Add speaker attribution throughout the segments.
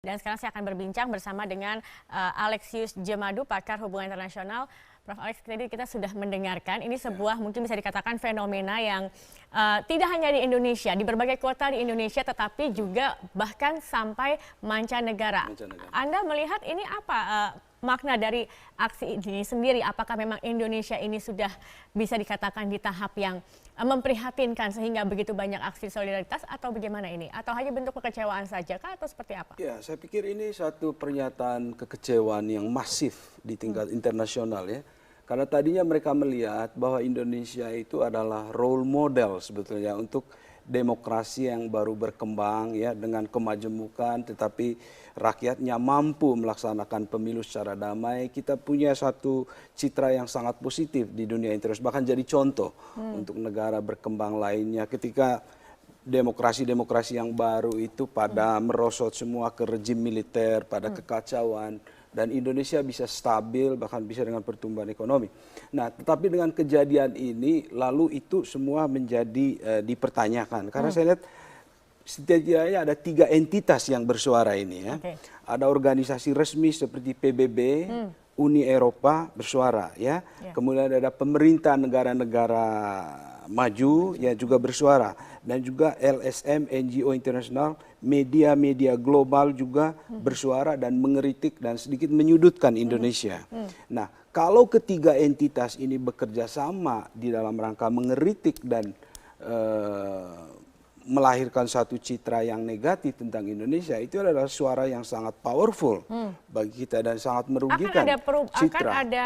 Speaker 1: Dan sekarang saya akan berbincang bersama dengan Alexius Jemadu, pakar hubungan internasional. Prof. Alex, tadi kita sudah mendengarkan, ini sebuah mungkin bisa dikatakan fenomena yang tidak hanya di Indonesia, di berbagai kota di Indonesia, tetapi juga bahkan sampai mancanegara. Anda melihat ini apa makna dari aksi ini sendiri? Apakah memang Indonesia ini sudah bisa dikatakan di tahap yang memprihatinkan sehingga begitu banyak aksi solidaritas, atau bagaimana ini? Atau hanya bentuk kekecewaan saja kah, atau seperti apa?
Speaker 2: Ya, saya pikir ini satu pernyataan kekecewaan yang masif di tingkat internasional ya. Karena tadinya mereka melihat bahwa Indonesia itu adalah role model sebetulnya untuk demokrasi yang baru berkembang ya, dengan kemajemukan, tetapi rakyatnya mampu melaksanakan pemilu secara damai. Kita punya satu citra yang sangat positif di dunia internasional, bahkan jadi contoh untuk negara berkembang lainnya ketika demokrasi-demokrasi yang baru itu pada merosot semua ke rejim militer, pada kekacauan, dan Indonesia bisa stabil, bahkan bisa dengan pertumbuhan ekonomi. Nah, tetapi dengan kejadian ini, lalu itu semua menjadi dipertanyakan. Karena saya lihat setidaknya ada 3 entitas yang bersuara ini ya. Ada organisasi resmi seperti PBB, Uni Eropa bersuara ya. Kemudian ada pemerintah negara-negara maju ya juga bersuara, dan juga LSM, NGO internasional, media-media global juga bersuara dan mengeritik dan sedikit menyudutkan Indonesia. Nah, kalau ketiga entitas ini bekerja sama di dalam rangka mengeritik dan melahirkan satu citra yang negatif tentang Indonesia, itu adalah suara yang sangat powerful bagi kita dan sangat merugikan citra.
Speaker 1: Akan ada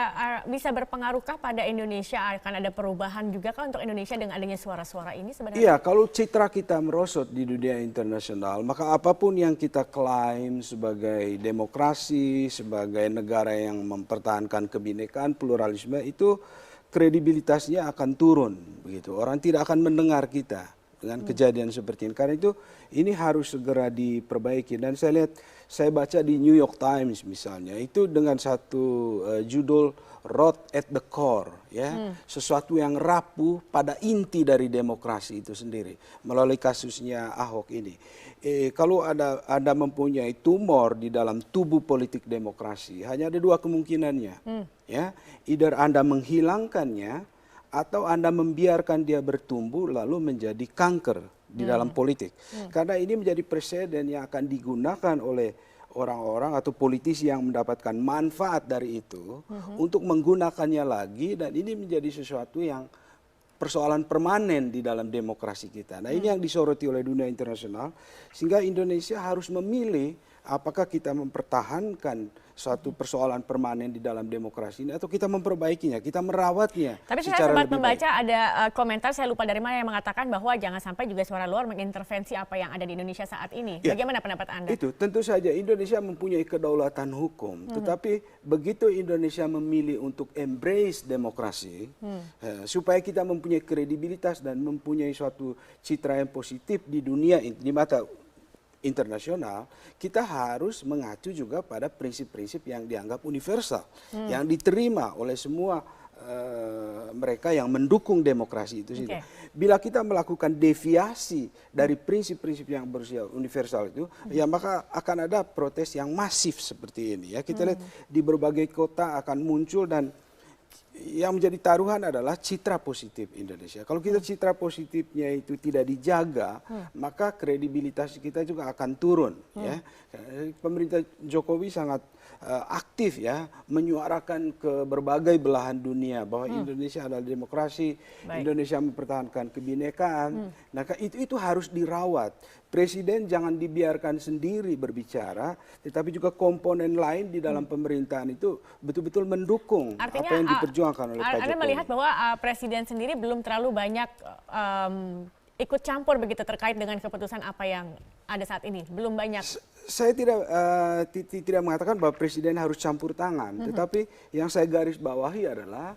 Speaker 1: bisa berpengaruhkah pada Indonesia, akan ada perubahan juga kan untuk Indonesia dengan adanya suara-suara ini sebenarnya?
Speaker 2: Iya, kalau citra kita merosot di dunia internasional, maka apapun yang kita klaim sebagai demokrasi, sebagai negara yang mempertahankan kebinekaan, pluralisme, itu kredibilitasnya akan turun begitu. Orang tidak akan mendengar kita dengan kejadian seperti ini. Karena itu ini harus segera diperbaiki. Dan saya baca di New York Times misalnya, itu dengan satu judul Rot at the Core ya, sesuatu yang rapuh pada inti dari demokrasi itu sendiri melalui kasusnya Ahok ini. Kalau Anda mempunyai tumor di dalam tubuh politik demokrasi, hanya ada 2 kemungkinannya ya, either Anda menghilangkannya atau Anda membiarkan dia bertumbuh lalu menjadi kanker di dalam politik. Karena ini menjadi presiden yang akan digunakan oleh orang-orang atau politisi yang mendapatkan manfaat dari itu untuk menggunakannya lagi, dan ini menjadi sesuatu yang persoalan permanen di dalam demokrasi kita. Nah, ini yang disoroti oleh dunia internasional, sehingga Indonesia harus memilih apakah kita mempertahankan suatu persoalan permanen di dalam demokrasi ini atau kita memperbaikinya, kita merawatnya.
Speaker 1: Tapi saya sempat membaca ada komentar, saya lupa dari mana, yang mengatakan bahwa jangan sampai juga suara luar mengintervensi apa yang ada di Indonesia saat ini. Ya, bagaimana pendapat Anda?
Speaker 2: Itu tentu saja Indonesia mempunyai kedaulatan hukum, tetapi begitu Indonesia memilih untuk embrace demokrasi, supaya kita mempunyai kredibilitas dan mempunyai suatu citra yang positif di dunia, di mata internasional, kita harus mengacu juga pada prinsip-prinsip yang dianggap universal, yang diterima oleh semua mereka yang mendukung demokrasi itu. Bila kita melakukan deviasi dari prinsip-prinsip yang bersifat universal itu, ya maka akan ada protes yang masif seperti ini ya. Kita lihat di berbagai kota akan muncul, dan yang menjadi taruhan adalah citra positif Indonesia. Kalau kita citra positifnya itu tidak dijaga, maka kredibilitas kita juga akan turun. Ya. Pemerintah Jokowi sangat aktif ya, menyuarakan ke berbagai belahan dunia bahwa Indonesia adalah demokrasi, Indonesia mempertahankan kebinekaan. Nah, itu harus dirawat. Presiden jangan dibiarkan sendiri berbicara, tetapi juga komponen lain di dalam pemerintahan itu betul-betul mendukung apa yang diperjuangkan oleh Pak Jokowi.
Speaker 1: Anda melihat bahwa Presiden sendiri belum terlalu banyak ikut campur begitu terkait dengan keputusan apa yang ada saat ini? Belum banyak?
Speaker 2: Saya tidak mengatakan bahwa Presiden harus campur tangan, tetapi yang saya garis bawahi adalah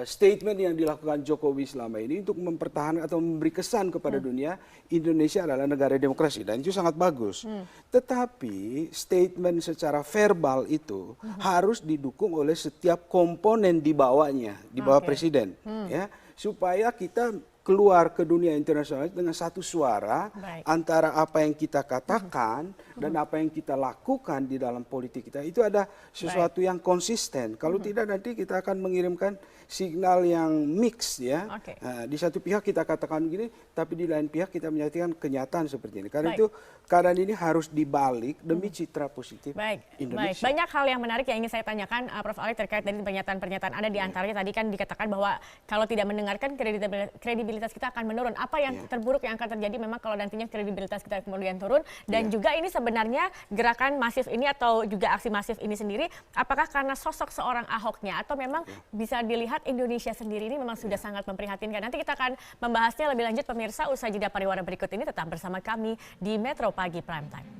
Speaker 2: statement yang dilakukan Jokowi selama ini untuk mempertahankan atau memberi kesan kepada dunia Indonesia adalah negara demokrasi, dan itu sangat bagus. Tetapi statement secara verbal itu harus didukung oleh setiap komponen di bawahnya, di bawah Presiden ya, supaya kita keluar ke dunia internasional dengan satu suara antara apa yang kita katakan dan apa yang kita lakukan di dalam politik kita itu ada sesuatu yang konsisten. Kalau tidak nanti kita akan mengirimkan signal yang mix ya. Di satu pihak kita katakan begini, tapi di lain pihak kita menyatakan kenyataan seperti ini. Karena itu keadaan ini harus dibalik demi citra positif Indonesia.
Speaker 1: Banyak hal yang menarik yang ingin saya tanyakan Prof. Alex terkait dari pernyataan-pernyataan Anda, di antaranya tadi kan dikatakan bahwa kalau tidak mendengarkan kredibilitas kita akan menurun. Apa yang terburuk yang akan terjadi memang kalau nantinya kredibilitas kita kemudian turun, dan juga ini sebenarnya gerakan masif ini atau juga aksi masif ini sendiri apakah karena sosok seorang Ahoknya atau memang bisa dilihat Indonesia sendiri ini memang sudah sangat memprihatinkan. Nanti kita akan membahasnya lebih lanjut pemirsa usai jeda pariwara berikut ini. Tetap bersama kami di Metro Pagi Prime Time.